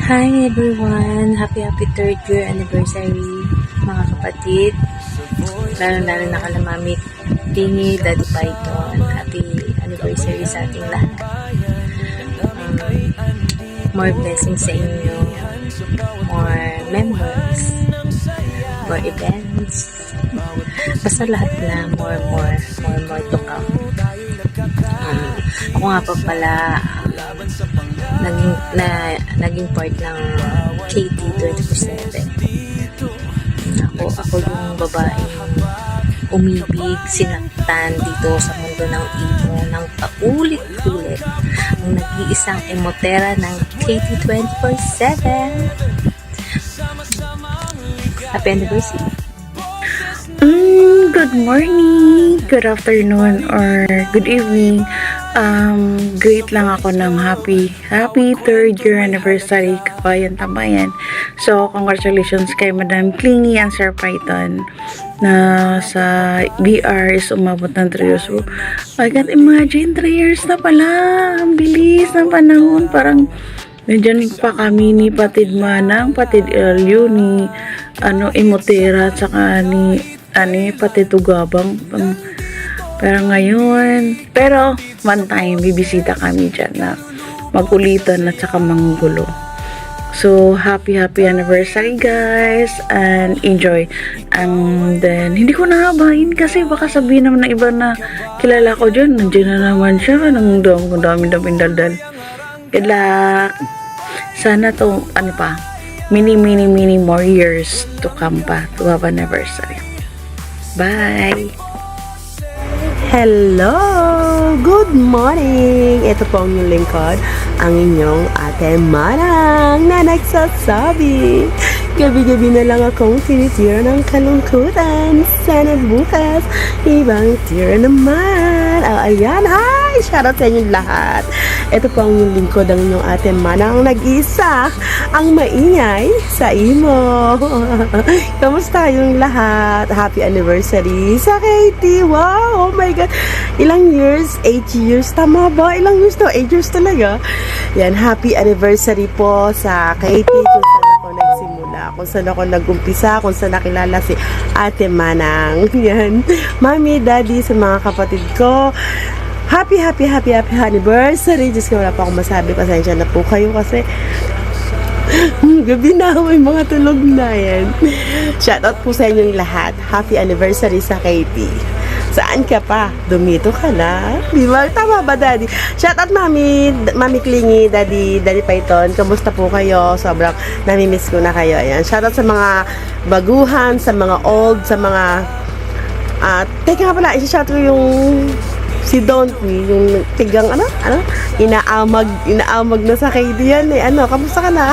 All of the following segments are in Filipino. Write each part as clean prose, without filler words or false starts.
Hi everyone! Happy third year anniversary mga kapatid. Lalo na kala Mami Tingi, Daddy Python. Happy anniversary sa ating lahat. More blessings sa inyo. More members. More events. Basta lahat na more to come. Ako nga pa pala naging part ng KT 24/7. Ako yung babaeng umibig, sinaktan dito sa mundo ng imo ng paulit-ulit. Ang nag-iisang emotera ng KT 24/7. Happy anniversary! Good morning, good afternoon, or good evening. Great lang ako ng happy third year anniversary Kabayan Tambayan. So, congratulations kay Madam Clingy and Sir Python na sa BR is umabot ng 3 years. So, I can't imagine 3 years na pala. Ang bilis ng panahon. Parang nandiyan pa kami ni Patid Manang, Patid Elio, ni Imotera, at saka ni Patid Tugabang. Pero one time bibisita kami dyan na magulitan at saka manggulo. So happy anniversary guys, and enjoy. And then hindi ko nahabain kasi baka sabihin naman ng iba na kilala ko dyan, nandiyan na naman siya ng dami daldal. Good luck. Sana to many more years to come pa to have anniversary. Bye. Hello! Good morning! Ito po ang inyong lingkod, ang inyong Ate Manang na nagsasabi. Gabi-gabi na lang akong tinitira ng kalungkutan. Sana bukas, ibang tira naman. Ayan, hi! Shoutout sa inyong lahat. Ito po ang inyong lingkod, ang inyong Ate Manang nag-isa, ang maingay sa imo. Kamusta kayong lahat? Happy anniversary sa Katie! Wow! Oh my God! Ilang years? 8 years? Tama ba? Ilang years to? 8 years talaga? Yan, happy anniversary po sa Katie. Kung saan ako nagsimula, kung saan ako nag-umpisa, kung saan nakilala si Ate Manang. Yan. Mami, Daddy, sa mga kapatid ko, happy anniversary. Diyos ko, wala pa akong masabi. Pasensya na po kayo kasi gabi na, may mga tulog na yan. Shoutout po sa inyong lahat. Happy anniversary sa Katie. Saan ka pa? Dumito ka na? Di ba? Tama ba, Daddy? Shoutout, Mami Clingy, Daddy Python. Kamusta po kayo? Sobrang namimiss ko na kayo. Ayan. Shoutout sa mga baguhan, sa mga old, sa mga teka nga pala, i-shoutout ko yung si Don't Me, yung tigang inaamag na sa Katie yan eh. Kamusta ka na?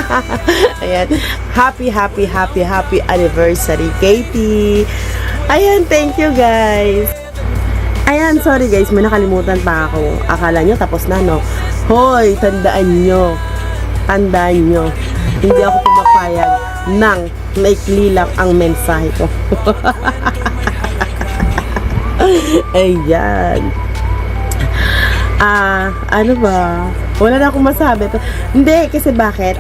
Ayan. Happy anniversary, Katie. Ayan, thank you guys. Ayan, sorry guys, may nakalimutan pa ako. Akala nyo tapos na, no? Hoy, tandaan nyo, hindi ako pumapayag ng maikli lang ang mensahe ko. Ayan. Ano ba? Wala na akong masabi. Hindi, kasi bakit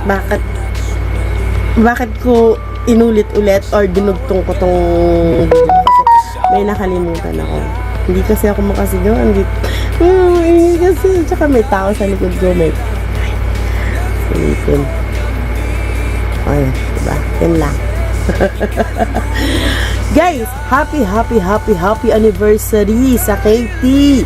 ko inulit-ulit or dinugtong ko tong kasi may nakalimutan ako. Hindi kasi ako makasigaw. Kasi tsaka may tao sa likod ko. Ulitin. Ay, diba? Yan lang. Guys, happy anniversary sa Katie.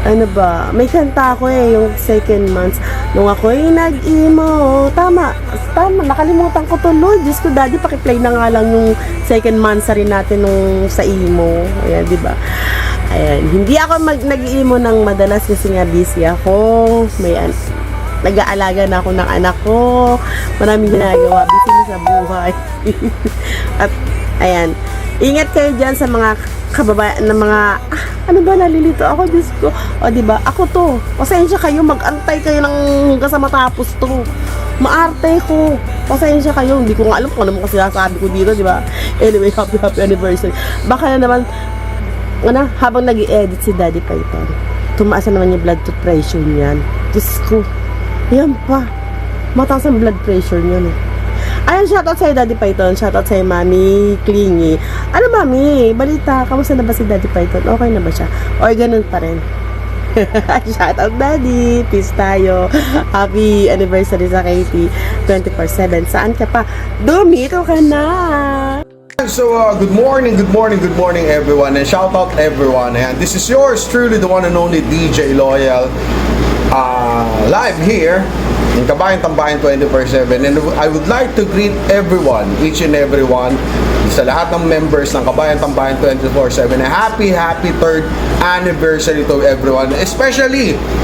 Ano ba? May kanta ako yung second months. Nung ako'y nag-emo. Tama. Nakalimutan ko tuloy. Diyos ko, Daddy, pakiplay na nga lang yung second months rin natin nung sa emo. Ayan, diba? Ayan. Hindi ako nag-emo ng madalas kasi nga busy ako. Nag-aalaga na ako ng anak ko. Maraming ginagawa. Busy na sa buhay. At, ayan. Ingat kayo dyan sa mga kababayan na mga nalilito ako, Diyos ko. O, diba? Ako to. Pasensya kayo, mag-antay kayo ng hanggang sa matapos to. Maarte ko. Pasensya kayo. Hindi ko nga alam kung ano mo kasi sinasabi ko dito, diba? Anyway, happy anniversary. Baka na naman, habang nag-i-edit si Daddy Python, tumaas na naman yung blood pressure niyan. Diyos ko. Yan pa. Mataas ang blood pressure niyan. Ayan, shoutout sa'yo, Daddy Python. Shoutout sa'yo, Mami Clingy. Ano, Mami? Balita, kamusta na ba si Daddy Python? Okay na ba siya? O ganun pa rin? Shoutout, Daddy. Peace tayo. Happy anniversary sa Katie. 24/7. Saan ka pa? Dumito ka na! So, good morning, everyone, and shout out everyone. And this is yours truly, the one and only DJ Loyal, live here in Kabayan Tambayan 24/7. And I would like to greet everyone, each and everyone, sa lahat ng members ng Kabayan Tambayan 24/7. A happy 3rd anniversary to everyone,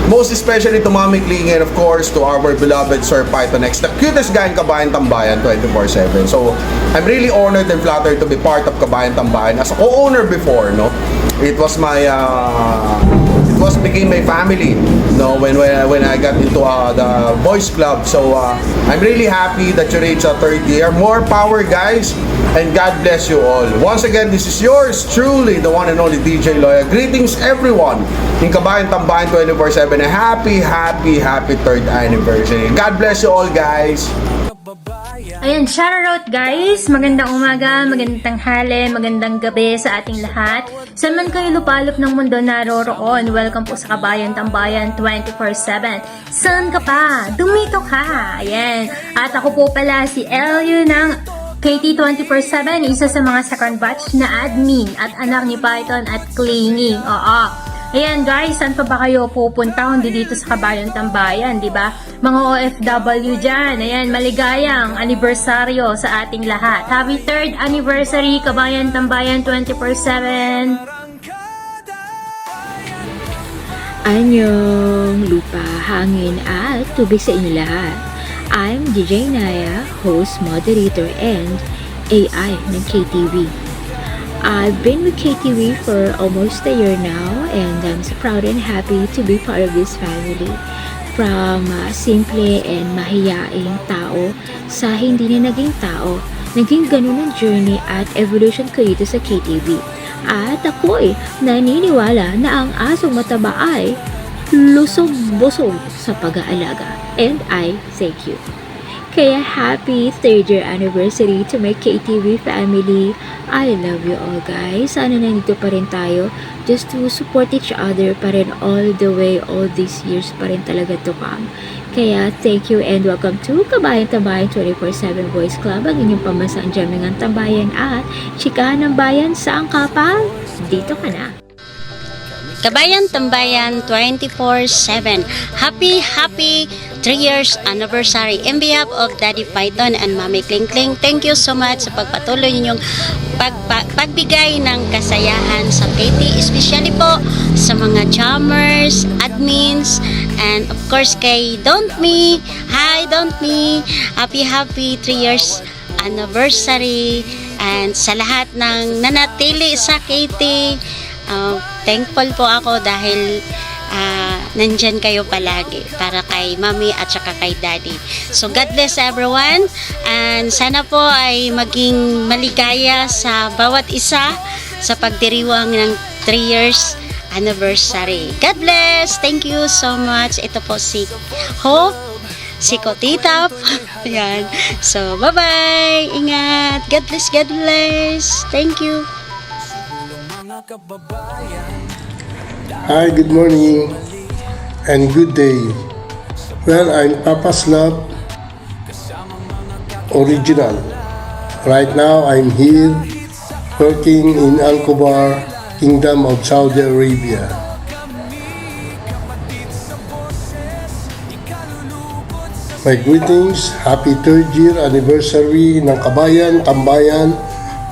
most especially to Mami Kling, and of course to our beloved Sir Python X, the cutest guy in Kabayan Tambayan 24/7. So I'm really honored and flattered to be part of Kabayan Tambayan as a co-owner before, no. It was became my family, no, when I got into the boys club. So I'm really happy that you reached a 3rd year. More power, guys, and God bless you all. Once again, this is yours truly, the one and only DJ Loyal. Greetings everyone in Kabayan Tambayan 24/7. A happy 3rd anniversary. God bless you all, guys. Ayan, shoutout guys! Magandang umaga, magandang tanghali, magandang gabi sa ating lahat. Saan man kayo lupalop ng mundo naroroon, welcome po sa Kabayan Tambayan 24/7. Saan ka pa? Dumito ka! Ayan. At ako po pala si Elio ng KT 24/7, isa sa mga second batch na admin at anak ni Python at Clingy. Oo. Ayan guys, saan pa ba kayo pupunta kundi dito sa Kabayan Tambayan, di ba? Mga OFW dyan, ayan, maligayang anibersaryo sa ating lahat. Happy 3rd anniversary, Kabayan Tambayan 24/7. Anyong lupa, hangin at tubig sa inyo lahat. I'm DJ Naya, host, moderator, and AI ng KTV. I've been with KTV for almost a year now, and I'm so proud and happy to be part of this family. From simple and mahiyaing tao sa hindi na naging tao, naging ganun ang journey at evolution ko dito sa KTV. At ako'y naniniwala na ang asong mataba ay lusog-busog sa pag-aalaga. And I thank you. Kaya happy 3rd year anniversary to my KTV family. I love you all, guys. Sana nandito pa rin tayo just to support each other pa rin all the way, all these years pa rin talaga to come. Kaya thank you and welcome to Kabayan Tambayan 24/7 Boys Club, ang inyong pamansang jamming tambayan at chikahan ng bayan. Saan ka pa? Dito ka na. Kabayan Tambayan 24/7. Happy 3 years anniversary. In behalf of Daddy Python and Mami Kling Kling, thank you so much sa pagpatuloy ninyong pagbigay ng kasayahan sa KT, especially po sa mga jammers, admins, and of course kay Don't Me. Hi Don't Me. Happy 3 years anniversary, and sa lahat ng nanatili sa KT. Thankful po ako dahil nandyan kayo palagi para kay Mami at saka kay Daddy. So God bless everyone, and sana po ay maging maligaya sa bawat isa sa pagdiriwang ng 3 years anniversary. God bless! Thank you so much. Ito po si Hope, si Kotitap. Ayan. So bye-bye! Ingat! God bless! God bless! Thank you! Hi, good morning and good day. Well, I'm Papa's Love Original. Right now, I'm here working in Al-Khobar, Kingdom of Saudi Arabia. My greetings, happy 3rd year anniversary ng Kabayan Tambayan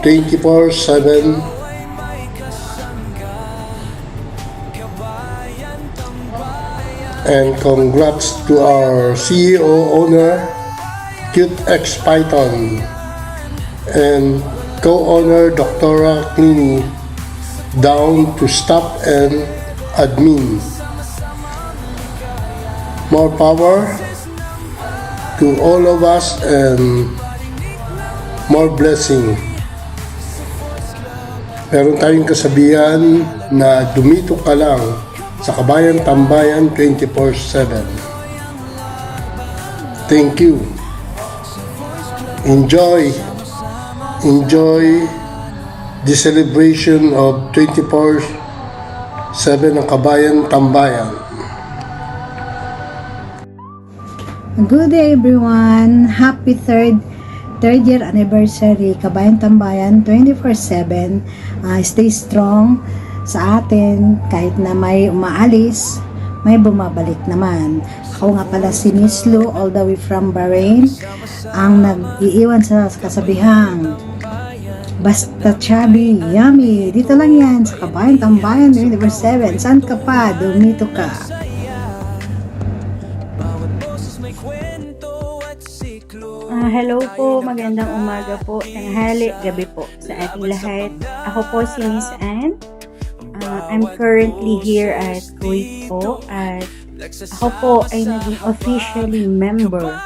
24/7. And congrats to our CEO owner, Cute X Python, and co-owner Dr. Clingy, down to staff and admin. More power to all of us and more blessing. Meron tayong kasabihan na dumito ka lang sa Kabayan Tambayan 24/7. Thank you. Enjoy the celebration of 24/7 ng Kabayan Tambayan. Good day everyone! Happy third year anniversary Kabayan Tambayan 24/7. Stay strong sa atin kahit na may umaalis, may bumabalik naman. Ako nga pala si Miss Lou, all the way from Bahrain, ang nag-iiwan sa kasabihang basta chubby, yummy. Dito lang yan sa Kabayan Tambayan 24/7. Saan ka pa? Dumito ka. Hello po, magandang umaga po, tanghali, gabi po sa ating lahat. Ako po si Miss Anne. I'm currently here at Kuwait po at ako po ay naging officially member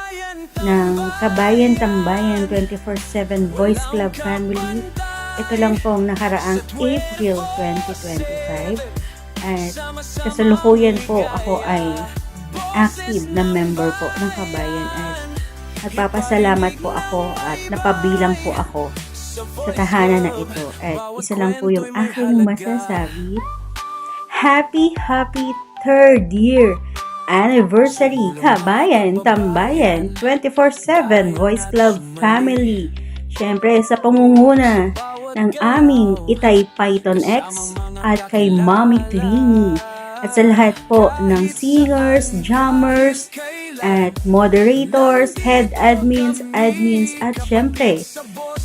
ng Kabayan Tambayan 24/7 Boys Club Family. Ito lang po ang nakaraang April 2025 at kasalukuyan po ako ay active na member po ng Kabayan at nagpapasalamat po ako at napabilang po ako sa tahanan na ito. At isa lang po yung aking masasabi. Happy third year anniversary Kabayan Tambayan 24/7 Voice Club Family. Siyempre sa pangunguna ng aming Itay Python X at kay Mommy Clingy. At sa lahat po ng singers, jammers, at moderators, head admins, at syempre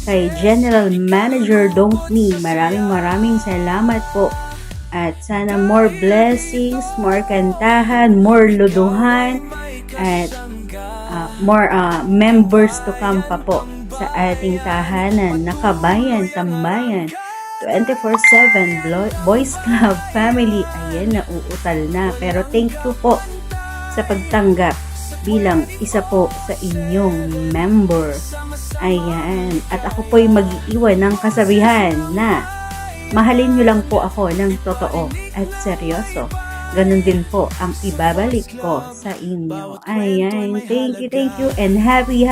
kay General Manager Don't Me. Maraming salamat po. At sana more blessings, more kantahan, more luduhan, at more members to come pa po sa ating tahanan na Kabayan Tambayan 24/7 Boys Club Family. Ayan, nauutal na. Pero thank you po sa pagtanggap bilang isa po sa inyong member. Ayan. At ako po'y mag-iiwan ng kasabihan na mahalin nyo lang po ako ng totoo at seryoso. Ganun din po ang ibabalik ko sa inyo. Ayan. Thank you. And happy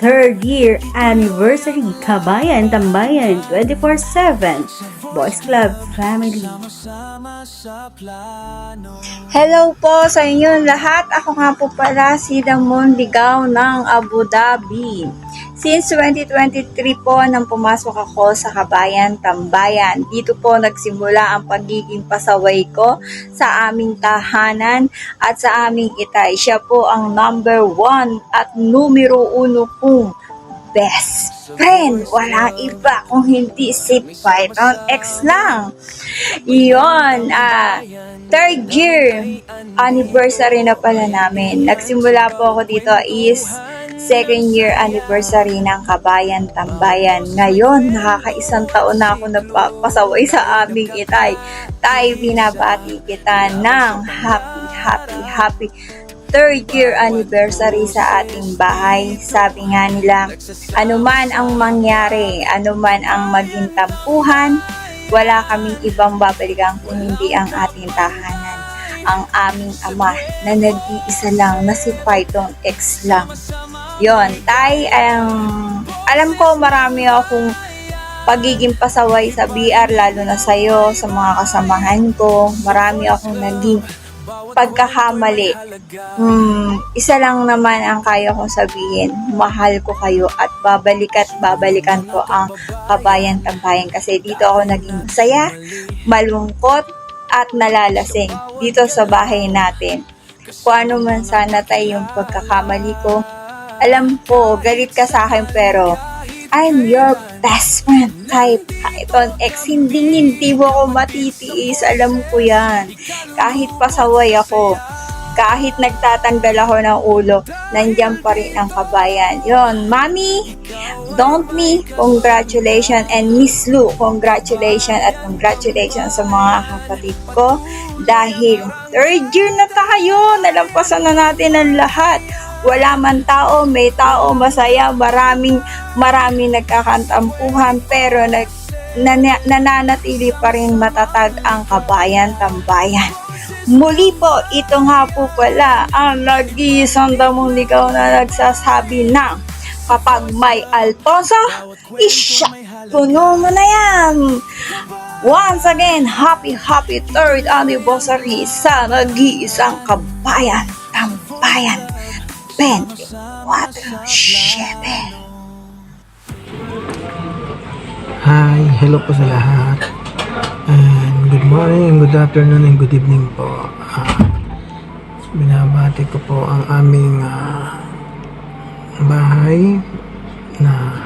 third year anniversary Kabayan Tambayan 24/7 Boys Club Family. Hello po sa inyo lahat. Ako nga po pala si Damon Ligaw ng Abu Dhabi. Since 2023 po nang pumasok ako sa Kabayan Tambayan. Dito po nagsimula ang pagiging pasaway ko sa aming tahanan at sa aming itay. Siya po ang number 1 at numero 1 kong best friend. Walang iba kung hindi si Python X lang. Iyon, third year anniversary na pala namin. Nagsimula po ako dito is second year anniversary ng Kabayan Tambayan. Ngayon, nakakaisang taon na ako nagpapasaway sa aming itay. Tay, binabati kita ng happy third year anniversary sa ating bahay. Sabi nga nila, anuman ang mangyari, anuman ang maging tampuhan, wala kaming ibang babalikan kung hindi ang ating tahanan. Ang aming ama na nag-iisa lang na si Python X lang. Yon, tay, alam ko marami akong pagiging pasaway sa BR, lalo na sa'yo, sa mga kasamahan ko. Marami akong naging pagkakamali. Isa lang naman ang kaya kong sabihin. Mahal ko kayo at babalikan ko ang Kabayan Tambayan kasi dito ako naging masaya, malungkot at nalalasing dito sa bahay natin. Kung ano man sana tayo yung pagkakamali ko, alam ko, galit ka sa akin pero I'm your best friend type Python X. Hindi mo ako matitiis. Alam ko yan. Kahit pasaway ako, kahit nagtatanggal ako ng ulo, nandiyan pa rin ang Kabayan. Yon, Mami, Don't Me, congratulations. And Miss Lou, congratulations at congratulations sa mga kapatid ko. Dahil third year na tayo, nalampasan na natin ang lahat. Wala man tao, may tao, masaya, maraming nagkakantampuhan, pero nananatili pa rin matatag ang Kabayan Tambayan. Muli po, ito nga po pala ang nag-iisang damong ligaw na nagsasabi na kapag may Alfonso, isya, puno mo na yan. Once again, happy 3rd anniversary sa nag-iisang Kabayan Tambayan 24/7. Hi, hello po sa lahat. And good morning, good afternoon, and good evening po. Binabati ko po ang aming bahay na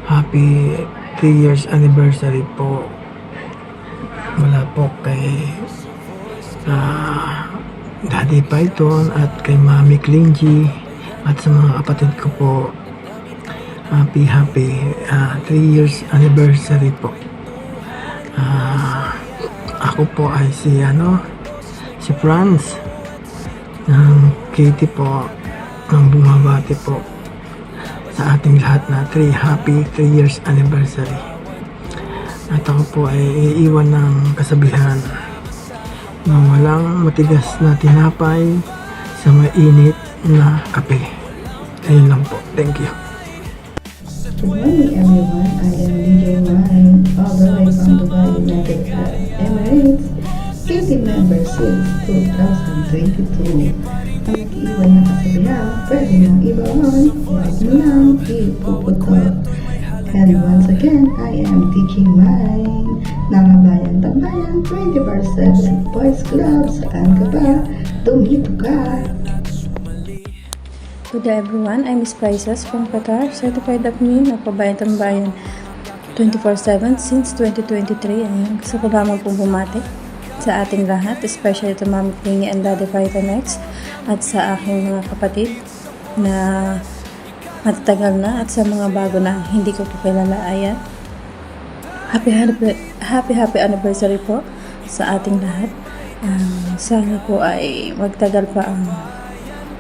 happy 3 years anniversary po. Mula po kay Daddy Python at kay Mami Klingy at sa mga kapatid ko po. Happy 3 years anniversary po. Ako po ay si Franz ng Katie po, ang bumabati po sa ating lahat na happy 3 years anniversary. At ako po ay iiwan ng kasabihan na walang matigas na tinapay sa mainit na kape. Ayun lang po. Thank you. Good morning everyone, I am DJ Ryan, all the way from Dubai, United Arab Emirates, Katie member since 2022. Ang nag-iwan ng kasabihan, pwede nang ibawan, huwag mo lang ipuputok. And once again, I am DJ Mine, ng Kabayan Tambayan 24/7 Boys Club, saan ka ba? Tumito ka! Good day everyone, I'm Miss Prices from Qatar, certified admin ng Kabayan Tambayan 24/7 since 2023. Ayun, gusto ko lamang pong bumati sa ating lahat, especially to Mami Klingy and Daddy Python X, at sa aking mga kapatid na matatagal na at sa mga bago na hindi ko po kilala. Ayan, happy anniversary po sa ating lahat. Sana po ay magtagal pa ang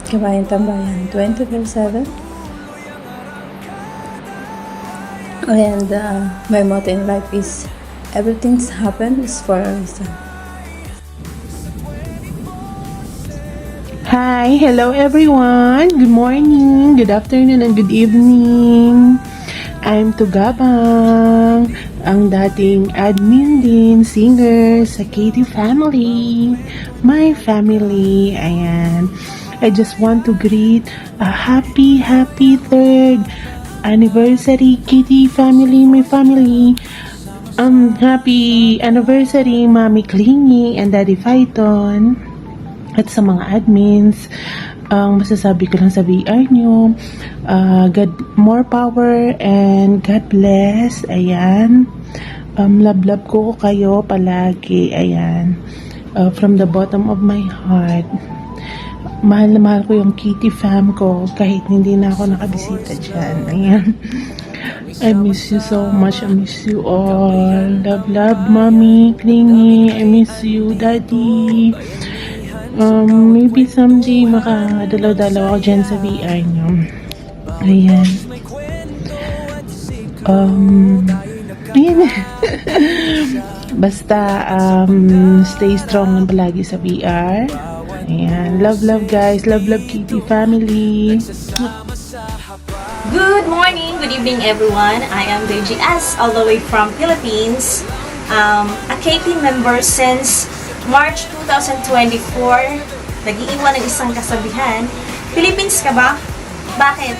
Kabayan Tambayan 24/7. And my motto in life is everything's happens for a reason. Hi, hello everyone. Good morning, good afternoon, and good evening. I'm Tugabang, ang dating admin din, singer sa Katie family. My family, ayan. I just want to greet a happy 3rd anniversary Katie family, my family. Happy anniversary Mami Klingy and Daddy Python. At sa mga admins, ang masasabi ko lang sa VR nyo, God, more power and God bless. Ayan. Love ko kayo palagi. Ayan. From the bottom of my heart. Mahal na mahal ko yung Kitty fam ko kahit hindi na ako nakabisita dyan. Ayan. I miss you so much. I miss you all. Love, Mommy Klingy. I miss you, Daddy. Maybe someday makadalaw-dalaw ako dyan sa VR nyo. Ayan. Ayan. Basta, stay strong lang palagi sa VR. Ayan. Love guys. Love Kitty family. Good morning, good evening everyone. I am Deji S, all the way from Philippines. A KT member since March 2024. Nag-iiwan ng isang kasabihan. Philippines ka ba? Bakit?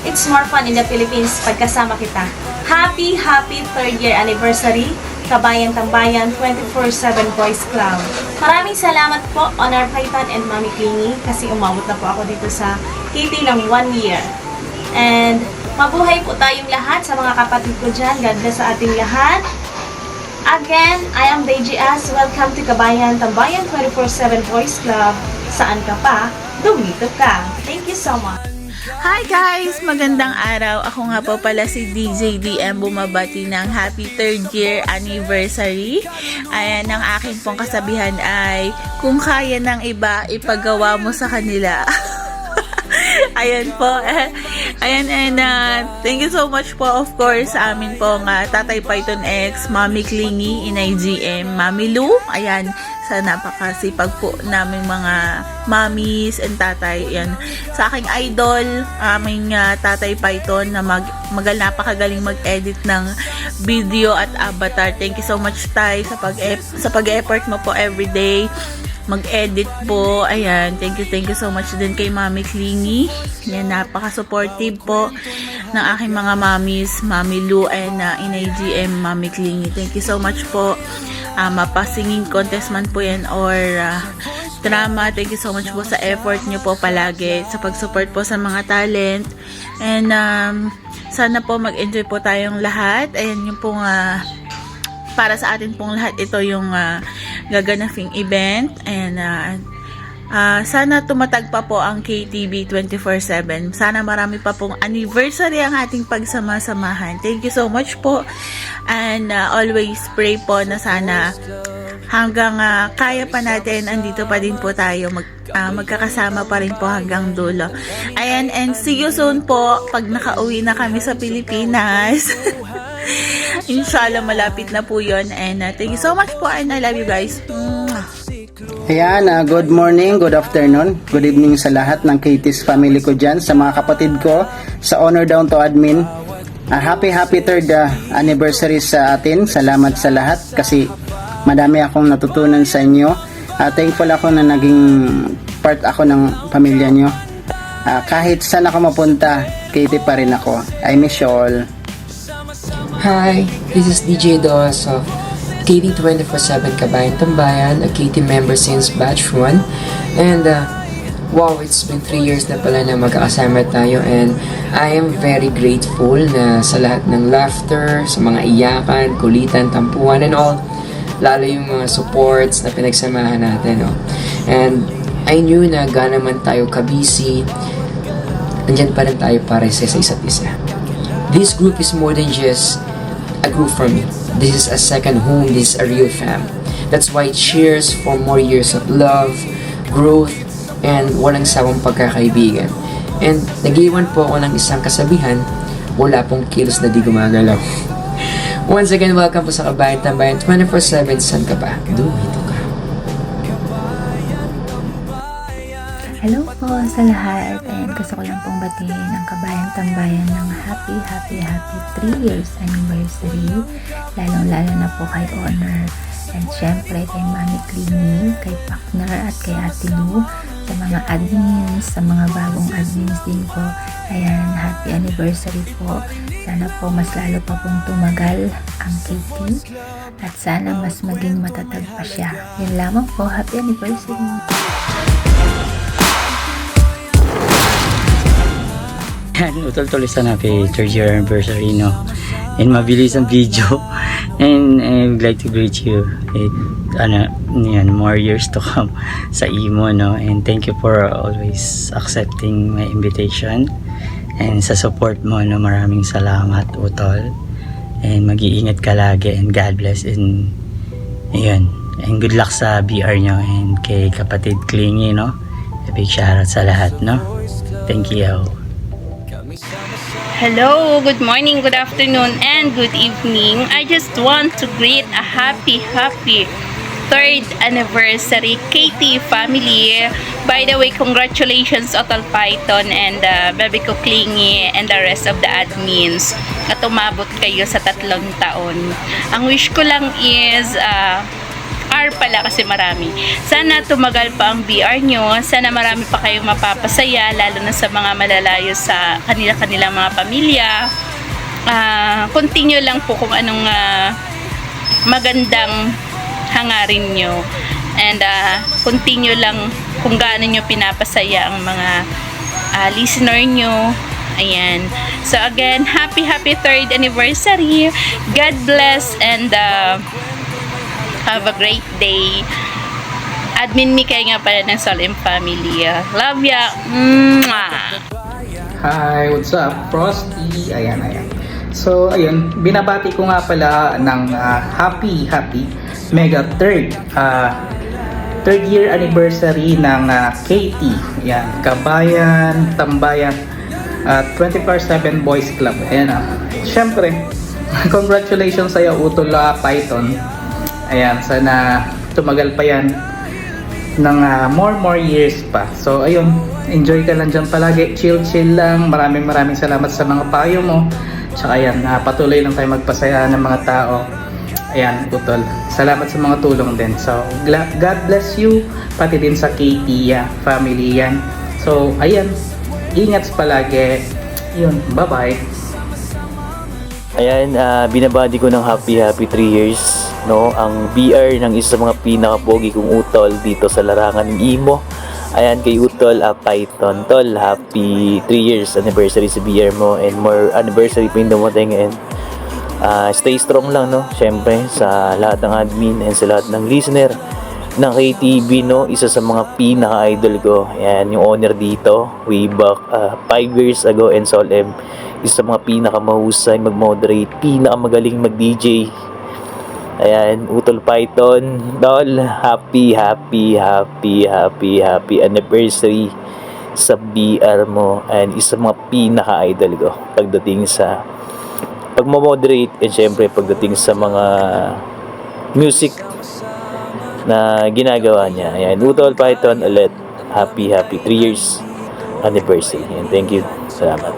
It's more fun in the Philippines pagkasama kita. Happy 3rd year anniversary Kabayan Tambayan 24/7 Boys Club. Maraming salamat po, Honor Python and Mami Klingy, kasi umabot na po ako dito sa KT ng 1 year. And mabuhay po tayong lahat sa mga kapatid ko dyan. God bless sa ating lahat. Again, I am DJS. Welcome to Kabayan Tambayan 24/7 Boys Club. Saan ka pa? Dumito ka. Thank you so much. Hi guys! Magandang araw. Ako nga po pala si DJ DM bumabati ng happy 3rd year anniversary. Ayan, ang aking pong kasabihan ay, kung kaya ng iba, ipagawa mo sa kanila. Ayan po. Ayan, and thank you so much po, of course, sa amin pong Tatay Python X, Mami Clingy, Inay GM, Mami Lou. Ayan, sa napakasipag po namin mga mommies and tatay. Ayan, sa aking idol, aming Tatay Python na napakagaling mag-edit ng video at avatar. Thank you so much, Tay, sa pag-effort mo po everyday mag-edit po. Ayan, thank you so much din kay Mami Clingy. Yan, napaka-supportive po ng aking mga mommies, Mami Lou and Inay GM, Mami Clingy. Thank you so much po. Mapasinging contest man po yan or drama. Thank you so much po sa effort nyo po palagi, sa pag-support po sa mga talent. And sana po mag-enjoy po tayong lahat. Ayan yung pong para sa atin pong lahat, ito yung gaganaping event. And sana tumatag pa po ang KTV 24/7. Sana marami pa pong anniversary ang ating pagsama-samahan. Thank you so much po. And always pray po na sana hanggang kaya pa natin, andito pa din po tayo, magkakasama pa rin po hanggang dulo. Ayan, and see you soon po pag nakauwi na kami sa Pilipinas. Inshallah, malapit na po yun. And thank you so much po, and I love you guys. Ayan, good morning, good afternoon, good evening sa lahat ng KT's family ko dyan, sa mga kapatid ko, sa Honor Down to Admin. Happy 3rd anniversary sa atin. Salamat sa lahat kasi madami akong natutunan sa inyo. Thankful ako na naging part ako ng pamilya nyo. Kahit saan ako mapunta, KT pa rin ako. I miss you all. Hi, this is DJ Dos of KT 24/7 Kabayan Tambayan, a KT member since batch 1. And wow, it's been 3 years na pala na magkakasama tayo, and I am very grateful na sa lahat ng laughter, sa mga iyakan, kulitan, tampuhan and all, lalo yung mga supports na pinagsamahan natin, no? And I knew na gana man tayo kabisi, andyan pa rin tayo para sa isa't isa. This group is more than just a group for me. This is a second home. This is a real fam. That's why cheers for more years of love, growth, and walang sawang pagkakaibigan. And nag-iwan po ako ng isang kasabihan, wala pong kilos na di gumagalaw. Once again, welcome po sa Kabayan Tambayan 24/7. San ka ba? Dito ka. Hello po sa lahat, and gusto ko lang pong batiin ang Kabayan Tambayan ng happy 3 years anniversary, lalong-lalo na po kay Honor, and syempre kay Mami Clingy, kay Partner at kay Ate Lou, sa mga admins, sa mga bagong admins din po. Ayan, happy anniversary po. Sana po mas lalo pa pong tumagal ang KT at sana mas maging matatag pa siya. Yan lamang po, happy anniversary. Utol-tuloy sana happy 3rd year anniversary, no? And mabilis ang video. And I would like to greet you with more years to come sa imo, no? And thank you for always accepting my invitation. And sa support mo, no? Maraming salamat, Utol. And mag-iingat ka lagi, and God bless. And ayun. And good luck sa BR nyo, and kay kapatid Clingy, no? A big shoutout sa lahat, no? Thank you. Hello, good morning, good afternoon, and good evening. I just want to greet a happy 3rd anniversary KT family. By the way, congratulations Otol Python and Baby ko Clingy and the rest of the admins at umabot kayo sa 3 taon. Ang wish ko lang is pala kasi marami. Sana tumagal pa ang BR nyo. Sana marami pa kayong mapapasaya, lalo na sa mga malalayo sa kanilang mga pamilya. Continue lang po kung anong magandang hangarin nyo. And continue lang kung gaano nyo pinapasaya ang mga listener nyo. Ayan. So again, happy 3rd anniversary. God bless and have a great day. Admin Mikay nga pala ng Solim Family. Love ya! Mwah! Hi, what's up? Frosty. Ayan. So, ayun, binabati ko nga pala ng happy mega 3rd year anniversary ng KT. Ayan, Kabayan Tambayan at 24/7 Boys Club. Ayan syempre, congratulations sa'yo Utol Python. Ayan, sana tumagal pa yan ng more years pa. So ayun, enjoy ka lang dyan palagi, chill lang. Maraming salamat sa mga payo mo. Tsaka ayan, patuloy lang tayo magpasaya ng mga tao. Ayan, Utol, salamat sa mga tulong din. So God bless you, pati din sa KT family yan. So ayan, ingat palagi. Yun, bye bye. Ayan, binabati ko ng happy 3 years, no? Ang BR ng isa sa mga pinaka-pogi kong utol dito sa larangan ng Imo. Ayan, kay Utol Python. Tol, happy 3 years anniversary sa BR mo, and more anniversary pa yung dumating, and stay strong lang, no? Syempre, sa lahat ng admin and sa lahat ng listener ng KTV, no? Isa sa mga pinaka-idol ko. Ayan, yung owner dito, way back 5 years ago, and Sol M. Isa sa mga pinakamahusay mag-moderate, pinakamagaling mag-DJ. Ayan, Utol Python. Tol, happy anniversary sa BR mo, and isa sa mga pinaka-idol ko pagdating sa pag-moderate, and syempre pagdating sa mga music na ginagawa niya. Ayan, Utol Python ulit, happy 3 years anniversary, and thank you, salamat.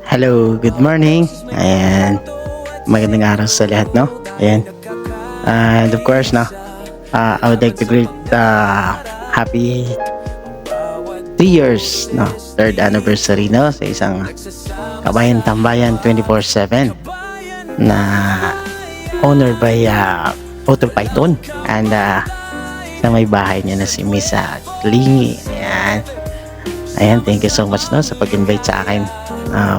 Hello, good morning. Ayan, magandang araw sa lahat, no? Ayan. And of course, no, I would like to greet happy 3 years, no? 3rd anniversary, no? Sa isang Kabayan Tambayan 24/7 na owner by Utol Python, and sa may bahay niya na si Miss Lingi. Ayan. Ayan, thank you so much, no, sa pag-invite sa akin.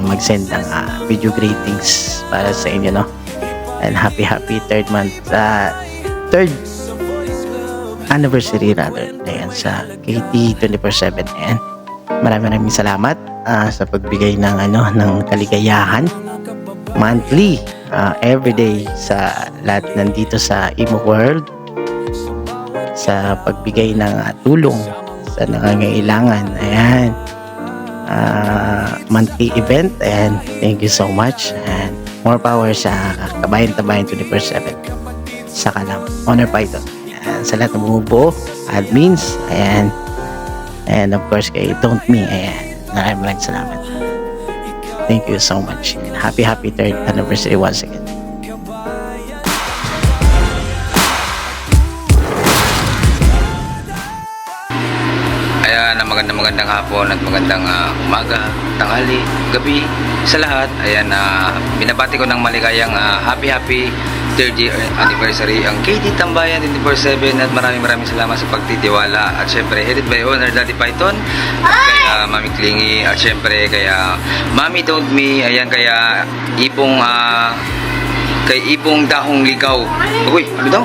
Mag-send ng video greetings para sa inyo, no? And happy 3rd third anniversary rather. Ayan, sa KT 24/7. Ayan, maraming salamat sa pagbigay ng ng kaligayahan monthly, everyday sa lahat nandito sa Imo World, sa pagbigay ng tulong sa nangangailangan. Ayan, monthly event, and thank you so much, and more power sa Kabayan Tambayan 24/7. Saka lang, Honor Python. Ayan, sa lahat ng bumubuo, admins, ayan, and of course kay Don't Me. Ayan, maraming salamat. Thank you so much, and happy 3rd anniversary once again. Magandang hapon at magandang umaga, tanghali, gabi sa lahat. Ayan, binabati ko ng maligayang happy 3rd year anniversary ang KT Tambayan 24/7, at maraming salamat sa pagtitiwala, at syempre headed by owner Daddy Python, at kaya Mami Klingi, at syempre kaya Mami Don't Me. Ayan, kaya kay Ipong Dahong Ligaw. Uy, ano daw?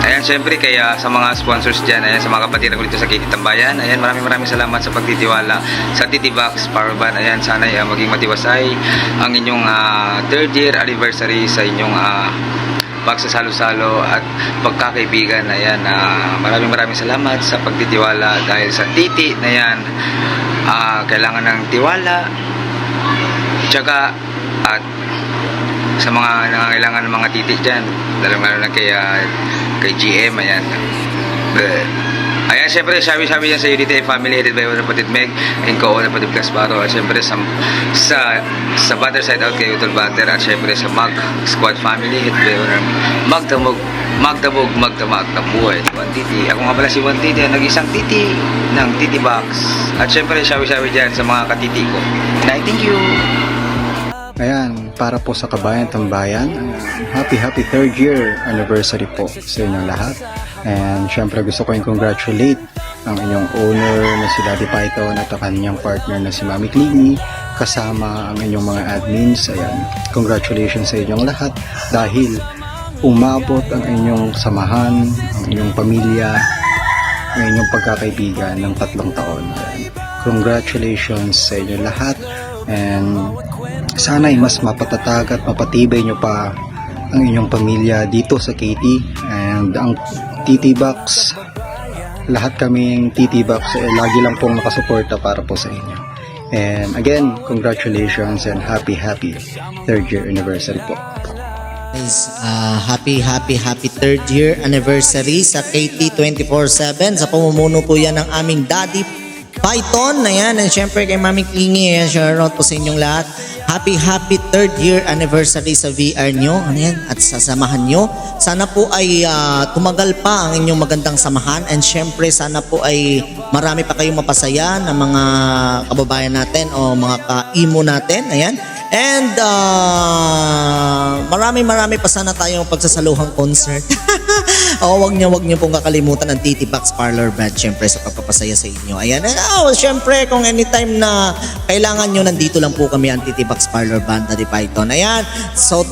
Ayan, syempre kaya sa mga sponsors dyan, ayan, sa mga kapatid ko dito sa KT Tambayan, ayan, maraming salamat sa pagtitiwala sa TT Box Power Band. Ayan, sana maging matiwasay ang inyong 3rd year anniversary sa inyong pagsasalo-salo at pagkakaibigan. Ayan, maraming salamat sa pagtitiwala, dahil sa titi na yan, kailangan ng tiwala, tiyaga, at sa mga nangangailangan ng mga titi dyan, lalo na kay GM. Ayan, ayan, syempre sabi yan sa Unity Family, headed by Owner Patid Meg and co-owner Patid Gasparo, at syempre sa Butter Side Out kay Utol Butter, at syempre sa Mag Squad Family, headed by Owner Magdamog Magdabuhay, One Titi. Ako nga pala si One Titi, nag-isang titi ng Titi Box, at syempre sabi dyan sa mga katiti ko. And I thank you. Ayan, para po sa Kabayan Tambayan, happy 3rd year anniversary po sa inyong lahat. And syempre gusto ko yung congratulate ang inyong owner na si Daddy Python, at ang kanyang partner na si Mami Klingi, kasama ang inyong mga admins. Ayan, congratulations sa inyong lahat, dahil umabot ang inyong samahan, ang inyong pamilya, ang inyong pagkakaibigan ng 3 taon. Ayan, congratulations sa inyong lahat, and sana'y mas mapatatag at mapatibay nyo pa ang inyong pamilya dito sa KT, and ang TT Box lahat kaming titibak, lagi lang pong nakasuporta para po sa inyo. And again, congratulations and happy 3rd year anniversary po. Guys, happy 3rd year anniversary sa KT 24/7. Sa pamumuno po yan ng aming Daddy Python. Ayan, and syempre kay Mami Clingy. Ayan, shoutout po sa inyong lahat. Happy 3rd year anniversary sa VR nyo. Ano yan? At sa samahan nyo. Sana po ay tumagal pa ang inyong magandang samahan. And syempre sana po ay marami pa kayong mapasaya ng mga kababayan natin o mga ka-imo natin. Ayan. And marami pa sana tayong pagsasaluhang concert. O wag niyo pong kakalimutan ang TT Box Parlor Band syempre sa pagpapasaya sa inyo. Ayan. Syempre kung anytime na kailangan nyo, nandito lang po kami ang TT Box Parlor Band, Daddy Python. Ayan. So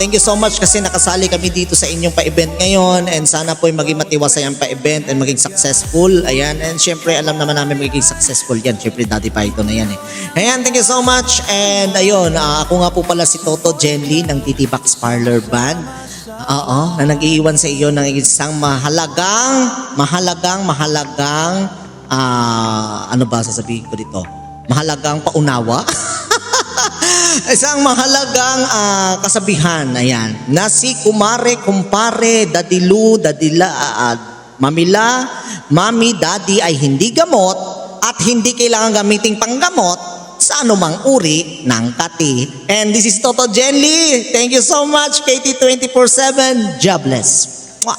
thank you so much kasi nakasali kami dito sa inyong pa-event ngayon, and sana po ay maging matiwasayang pa-event and maging successful. Ayan. And syempre alam naman namin magiging successful yan. Syempre Daddy Python na yan eh. Ayan, thank you so much. And ayun, ako nga po pala si Toto Jenly ng TT Box Parlor Band. Oo, na nag-iiwan sa iyo ng isang mahalagang ano ba sasabihin ko dito? Mahalagang paunawa. Isang mahalagang kasabihan, ayan, na si kumare, kumpare, dadilu, dadila, mamila, mami, daddy ay hindi gamot at hindi kailangan gamiting panggamot sa anumang uri ng kati. And this is Toto Jenly. Thank you so much, KT 24/7. Jobless. Mwah!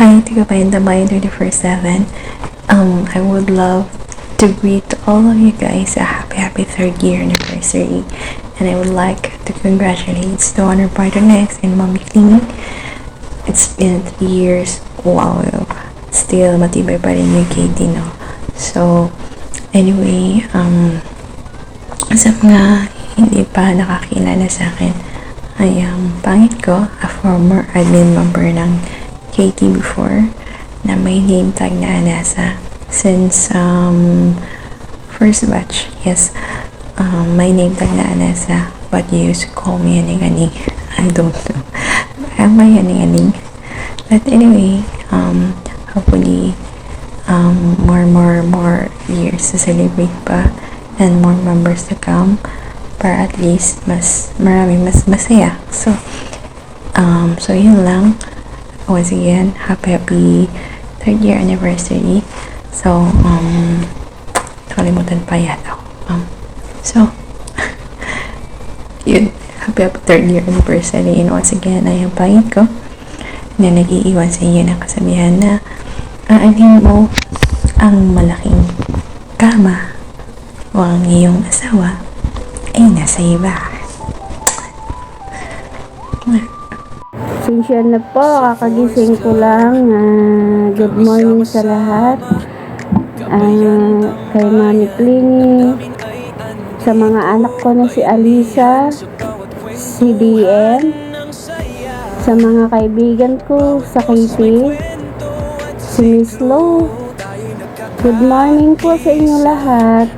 Hi, Kabayan Tambayan 24/7. I would love to greet all of you guys a happy 3rd year anniversary, and I would like to congratulate the Honor Partners and Mommy Clingy. It's been 3 years. Wow, still matibay pa rin yung KT, no? So anyway, sa mga hindi pa nakakilala sa akin, ay pangit ko, a former admin member ng KT before, na may name tag na Anasa since first batch. Yes, my name tag na Anasa, but you used to call me Aning-Aning. I don't know. Am I Aning-Aning? But anyway, hopefully more years to celebrate pa, and more members to come para at least mas masaya. So yun lang. Once again, happy 3rd year anniversary. So nakalimutan pa yata ako. So yun, happy 3rd year anniversary, and once again ay ang pangit ko na nag-iiwan sa inyo ng kasabihan na aanhin mo ang malaking kama o ang iyong asawa ay nasa iba. Pasensya na po, kakagising ko lang. Good morning sa lahat. Kay Mami Clingy, sa mga anak ko na si Alisa, si DM, sa mga kaibigan ko sa KT, si Miss Lo. Good morning po sa inyo lahat.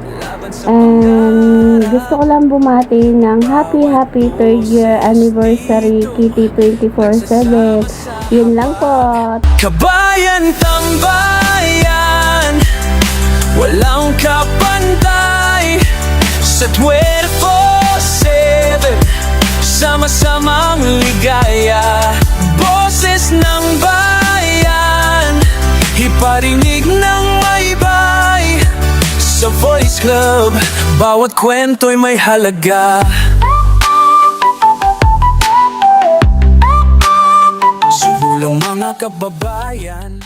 And gusto ko lang bumati ng happy 3rd year anniversary KT 24/7. Yun lang po. Kabayan tambayan, walang kapantay sa 24/7, sama-samang ligaya. Boses ng bayan, iparinig ng maybay. Sa Voice Club, bawat kwento'y may halaga. Sulang mga kababayan.